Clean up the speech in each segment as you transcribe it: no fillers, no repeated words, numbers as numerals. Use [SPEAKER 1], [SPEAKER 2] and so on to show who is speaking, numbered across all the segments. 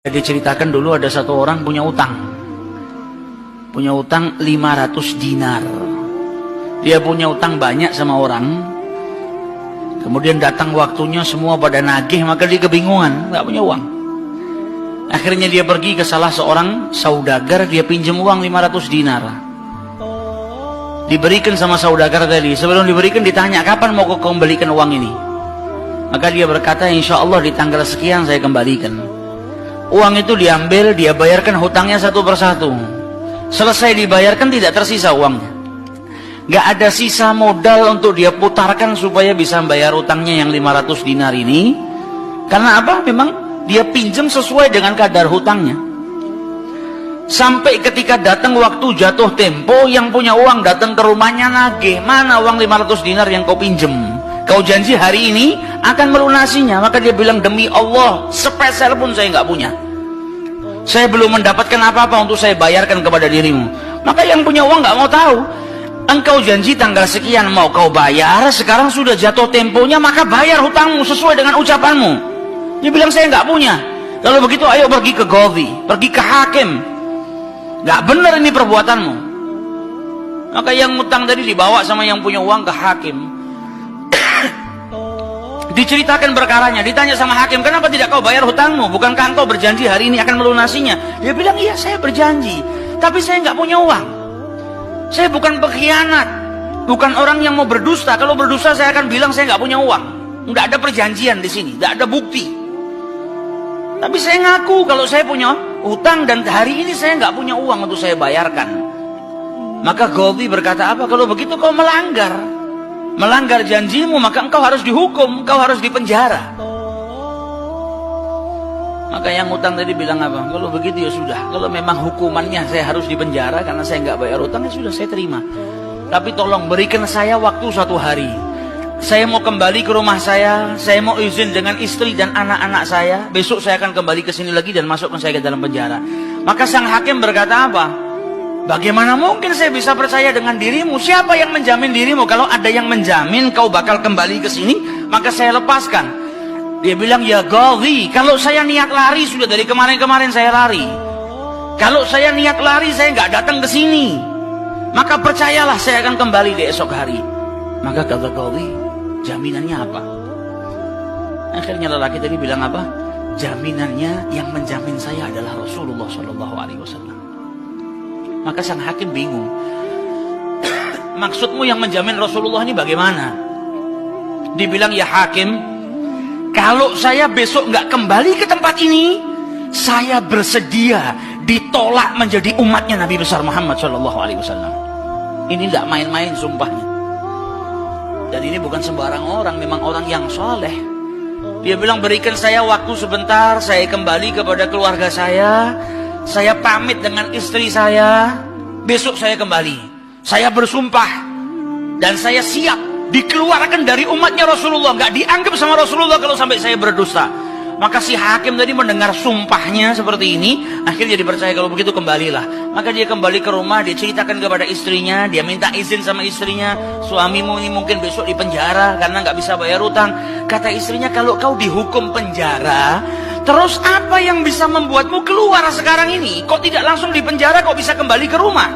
[SPEAKER 1] Diceritakan dulu ada satu orang punya utang 500 dinar. Dia punya utang banyak sama orang, kemudian datang waktunya semua pada nagih, maka dia kebingungan, nggak punya uang. Akhirnya dia pergi ke salah seorang saudagar, dia pinjam uang 500 dinar. Diberikan sama saudagar tadi. Sebelum diberikan ditanya, kapan mau kau kembalikan uang ini? Maka dia berkata, insya Allah di tanggal sekian saya kembalikan. Uang itu diambil, dia bayarkan hutangnya satu persatu. Selesai dibayarkan tidak tersisa uangnya. Gak ada sisa modal untuk dia putarkan supaya bisa bayar utangnya yang 500 dinar ini. Karena apa? Memang dia pinjam sesuai dengan kadar hutangnya. Sampai ketika datang waktu jatuh tempo, yang punya uang datang ke rumahnya nagih, mana uang 500 dinar yang kau pinjam? Kau janji hari ini akan melunasinya. Maka dia bilang, demi Allah sepeser pun saya nggak punya. Saya belum mendapatkan apa-apa untuk saya bayarkan kepada dirimu. Maka yang punya uang nggak mau tahu. Engkau janji tanggal sekian mau kau bayar, sekarang sudah jatuh temponya, maka bayar hutangmu sesuai dengan ucapanmu. Dia bilang, saya nggak punya. Kalau begitu ayo pergi ke Qadhi, pergi ke hakim. Nggak benar ini perbuatanmu. Maka yang utang tadi dibawa sama yang punya uang ke hakim. Diceritakan perkaranya, ditanya sama hakim, kenapa tidak kau bayar hutangmu? Bukankah engkau berjanji hari ini akan melunasinya? Dia bilang, iya saya berjanji, tapi saya nggak punya uang. Saya bukan pengkhianat, bukan orang yang mau berdusta. Kalau berdusta saya akan bilang saya nggak punya uang. Nggak ada perjanjian di sini, nggak ada bukti. Tapi saya ngaku kalau saya punya hutang dan hari ini saya nggak punya uang untuk saya bayarkan. Maka Qadhi berkata, apa kalau begitu kau melanggar janjimu, maka engkau harus dihukum, engkau harus dipenjara. Maka yang utang tadi bilang apa? Kalau begitu ya sudah, kalau memang hukumannya saya harus dipenjara karena saya nggak bayar utang, ya sudah saya terima. Tapi tolong berikan saya waktu 1 hari. Saya mau kembali ke rumah saya mau izin dengan istri dan anak-anak saya. Besok saya akan kembali ke sini lagi dan masukkan saya ke dalam penjara. Maka sang hakim berkata apa? Bagaimana mungkin saya bisa percaya dengan dirimu? Siapa yang menjamin dirimu? Kalau ada yang menjamin kau bakal kembali ke sini, maka saya lepaskan. Dia bilang, ya Qadhi, kalau saya niat lari, sudah dari kemarin-kemarin saya lari. Kalau saya niat lari, saya nggak datang ke sini. Maka percayalah saya akan kembali di esok hari. Maka kata Qadhi, jaminannya apa? Akhirnya lelaki tadi bilang apa? Jaminannya yang menjamin saya adalah Rasulullah SAW. Maka sang hakim bingung. Maksudmu yang menjamin Rasulullah ini bagaimana? Dibilang, ya hakim, kalau saya besok nggak kembali ke tempat ini, saya bersedia ditolak menjadi umatnya Nabi besar Muhammad SAW. Ini tidak main-main sumpahnya. Dan ini bukan sembarang orang, memang orang yang soleh. Dia bilang, berikan saya waktu sebentar, saya kembali kepada keluarga saya pamit dengan istri saya, besok saya kembali. Saya bersumpah dan saya siap dikeluarkan dari umatnya Rasulullah, nggak dianggap sama Rasulullah kalau sampai saya berdusta. Maka si hakim tadi mendengar sumpahnya seperti ini, akhirnya dipercaya, kalau begitu kembalilah. Maka dia kembali ke rumah, dia ceritakan kepada istrinya, dia minta izin sama istrinya, suamimu ini mungkin besok di penjara karena nggak bisa bayar utang. Kata istrinya, kalau kau dihukum penjara, terus apa yang bisa membuatmu keluar sekarang ini? Kok tidak langsung di penjara, kok bisa kembali ke rumah?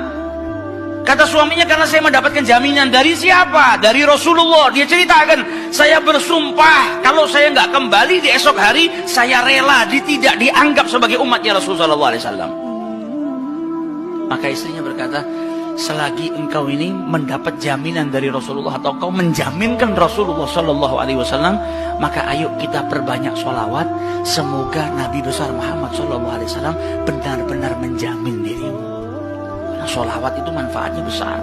[SPEAKER 1] Kata suaminya, karena saya mendapatkan jaminan. Dari siapa? Dari Rasulullah. Dia ceritakan, saya bersumpah kalau saya nggak kembali di esok hari, saya rela tidak dianggap sebagai umatnya Rasulullah SAW. Maka istrinya berkata, selagi engkau ini mendapat jaminan dari Rasulullah, atau kau menjaminkan Rasulullah SAW, maka ayo kita perbanyak sholawat. Semoga Nabi besar Muhammad SAW benar-benar menjamin dirimu. Karena sholawat itu manfaatnya besar.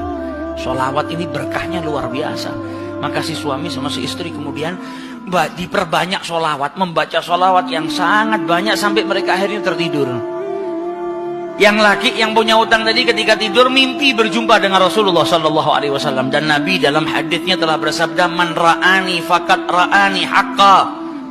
[SPEAKER 1] Sholawat ini berkahnya luar biasa. Maka si suami sama si istri kemudian diperbanyak sholawat, membaca sholawat yang sangat banyak sampai mereka akhirnya tertidur. Yang laki yang punya utang tadi ketika tidur mimpi berjumpa dengan Rasulullah SAW, dan Nabi dalam haditsnya telah bersabda, man ra'ani fakat ra'ani haqqa.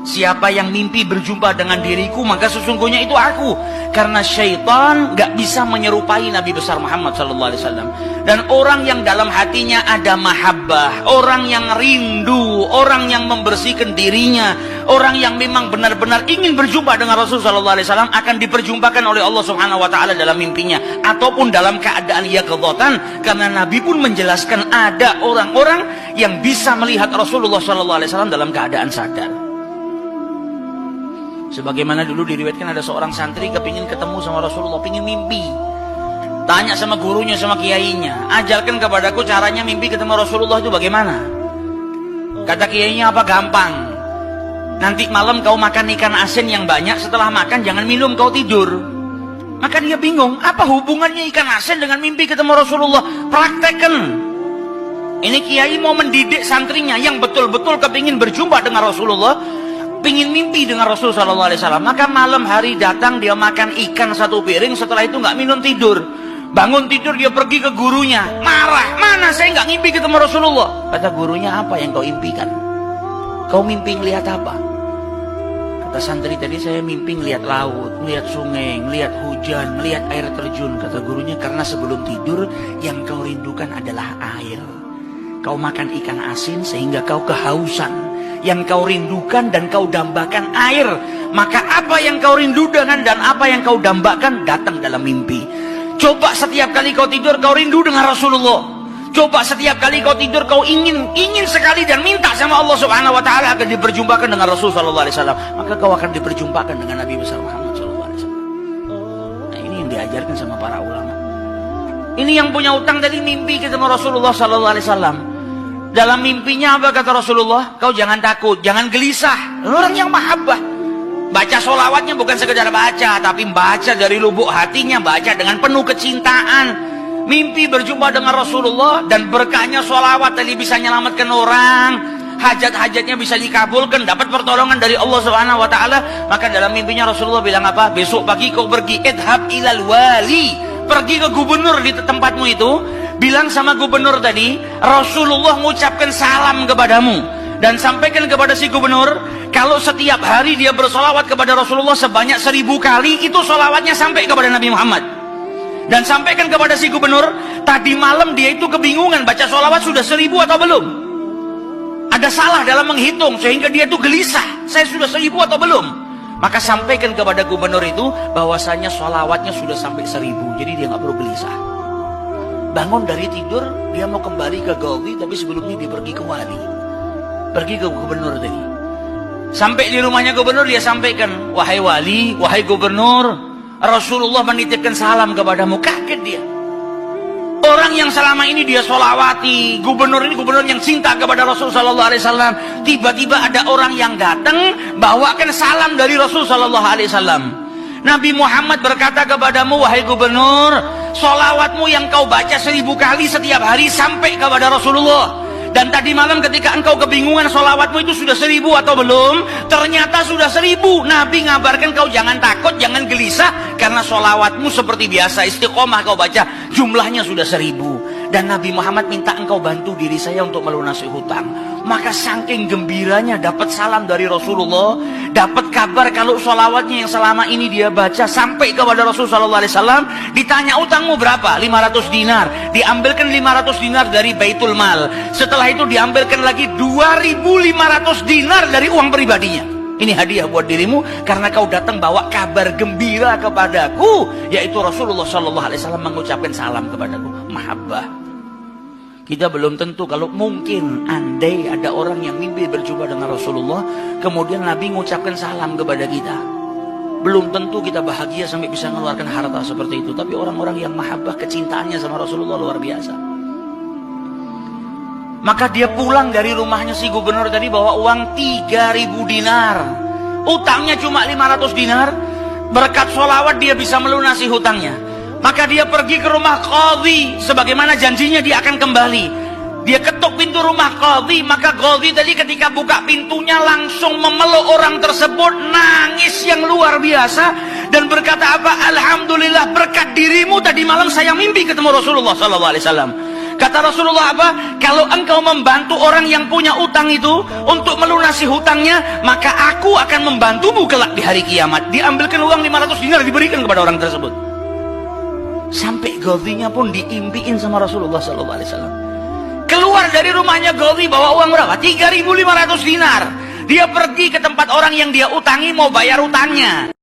[SPEAKER 1] Siapa yang mimpi berjumpa dengan diriku, maka sesungguhnya itu aku. Karena syaitan gak bisa menyerupai Nabi besar Muhammad SAW. Dan orang yang dalam hatinya ada mahabbah, orang yang rindu, orang yang membersihkan dirinya, orang yang memang benar-benar ingin berjumpa dengan Rasulullah SAW, akan diperjumpakan oleh Allah Subhanahu Wa Taala dalam mimpinya ataupun dalam keadaan yaqdzatan. Karena Nabi pun menjelaskan ada orang-orang yang bisa melihat Rasulullah SAW dalam keadaan sadar. Sebagaimana dulu diriwayatkan ada seorang santri kepingin ketemu sama Rasulullah, pingin mimpi. Tanya sama gurunya, sama kiainya, ajarkan kepadaku caranya mimpi ketemu Rasulullah itu bagaimana. Kata kiainya, apa? Gampang. Nanti malam kau makan ikan asin yang banyak, setelah makan jangan minum, kau tidur. Maka dia bingung, apa hubungannya ikan asin dengan mimpi ketemu Rasulullah? Praktekkan. Ini kiai mau mendidik santrinya yang betul-betul kepingin berjumpa dengan Rasulullah, pingin mimpi dengan Rasul SAW. Maka malam hari datang, dia makan ikan satu piring, setelah itu nggak minum, tidur. Bangun tidur, dia pergi ke gurunya, marah, mana saya nggak mimpi ketemu Rasulullah. Kata gurunya, apa yang kau impikan? Kau mimpi ngelihat apa? Kata santri tadi, saya mimpi ngelihat laut, ngelihat sungai, ngelihat hujan, ngelihat air terjun. Kata gurunya, karena sebelum tidur yang kau rindukan adalah air. Kau makan ikan asin sehingga kau kehausan. Yang kau rindukan dan kau dambakan air. Maka apa yang kau rindukan dan apa yang kau dambakan datang dalam mimpi. Coba setiap kali kau tidur kau rindu dengan Rasulullah. Coba setiap kali kau tidur kau ingin sekali dan minta sama Allah Subhanahu Wa Taala agar diperjumpakan dengan Rasul Sallallahu Alaihi Wasallam. Maka kau akan diperjumpakan dengan Nabi besar Muhammad Sallallahu Alaihi Wasallam. Nah, ini yang diajarkan sama para ulama. Ini yang punya utang tadi mimpi ketemu Rasulullah Sallallahu Alaihi Wasallam. Dalam mimpinya apa kata Rasulullah? Kau jangan takut, jangan gelisah. Orang yang mahabbah. Baca sholawatnya bukan sekedar baca, tapi baca dari lubuk hatinya, baca dengan penuh kecintaan. Mimpi berjumpa dengan Rasulullah dan berkahnya sholawat tadi bisa menyelamatkan orang. Hajat-hajatnya bisa dikabulkan, dapat pertolongan dari Allah Subhanahu Wa Taala. Maka dalam mimpinya Rasulullah bilang apa? Besok pagi kau pergi, idhab ilal wali, pergi ke gubernur di tempatmu itu. Bilang sama gubernur tadi, Rasulullah mengucapkan salam kepadamu. Dan sampaikan kepada si gubernur, kalau setiap hari dia bersolawat kepada Rasulullah sebanyak 1000 kali, itu solawatnya sampai kepada Nabi Muhammad. Dan sampaikan kepada si gubernur, tadi malam dia itu kebingungan, baca solawat sudah 1000 atau belum. Ada salah dalam menghitung, sehingga dia itu gelisah, saya sudah 1000 atau belum. Maka sampaikan kepada gubernur itu, bahwasanya solawatnya sudah sampai 1000, jadi dia nggak perlu gelisah. Bangun dari tidur, dia mau kembali ke Gaudi, tapi sebelumnya dia pergi ke wali. Pergi ke gubernur tadi. Sampai di rumahnya gubernur, dia sampaikan, wahai wali, wahai gubernur, Rasulullah menitipkan salam kepadamu. Kaget dia. Orang yang selama ini dia sholawati, gubernur ini gubernur yang cinta kepada Rasul Sallallahu Alaihi Wasallam. Tiba-tiba ada orang yang datang, bawakan salam dari Rasul Sallallahu Alaihi Wasallam. Nabi Muhammad berkata kepadamu, wahai gubernur, sholawatmu yang kau baca 1000 kali setiap hari sampai kepada Rasulullah. Dan tadi malam ketika engkau kebingungan sholawatmu itu sudah 1000 atau belum, ternyata sudah 1000. Nabi ngabarkan kau jangan takut, jangan gelisah, karena sholawatmu seperti biasa, istiqomah kau baca, jumlahnya sudah 1000. Dan Nabi Muhammad minta engkau bantu diri saya untuk melunasi hutang. Maka saking gembiranya dapat salam dari Rasulullah, dapat kabar kalau sholawatnya yang selama ini dia baca sampai kepada Rasul Sallallahu Alaihi Wasallam. Ditanya utangmu berapa? 500 dinar. Diambilkan 500 dinar dari Baitul Mal. Setelah itu diambilkan lagi 2500 dinar dari uang pribadinya. Ini hadiah buat dirimu karena kau datang bawa kabar gembira kepadaku, yaitu Rasulullah Sallallahu Alaihi Wasallam mengucapkan salam kepadaku. Mahabbah. Kita belum tentu, kalau mungkin andai ada orang yang mimpi berjumpa dengan Rasulullah, kemudian Nabi mengucapkan salam kepada kita, belum tentu kita bahagia sampai bisa mengeluarkan harta seperti itu. Tapi orang-orang yang mahabbah, kecintaannya sama Rasulullah luar biasa. Maka dia pulang dari rumahnya si gubernur tadi bawa uang 3000 dinar. Utangnya cuma 500 dinar. Berkat sholawat dia bisa melunasi hutangnya. Maka dia pergi ke rumah qadhi, sebagaimana janjinya dia akan kembali. Dia ketuk pintu rumah qadhi, maka qadhi tadi ketika buka pintunya langsung memeluk orang tersebut, nangis yang luar biasa dan berkata apa? Alhamdulillah, berkat dirimu tadi malam saya mimpi ketemu Rasulullah Sallallahu Alaihi Wasallam. Kata Rasulullah apa? Kalau engkau membantu orang yang punya utang itu untuk melunasi hutangnya, maka aku akan membantumu kelak di hari kiamat. Diambilkan uang 500 dinar, diberikan kepada orang tersebut. Sampai Ghazinya pun diimpiin sama Rasulullah SAW. Keluar dari rumahnya Ghazi bawa uang berapa? 3.500 dinar. Dia pergi ke tempat orang yang dia utangi mau bayar utangnya.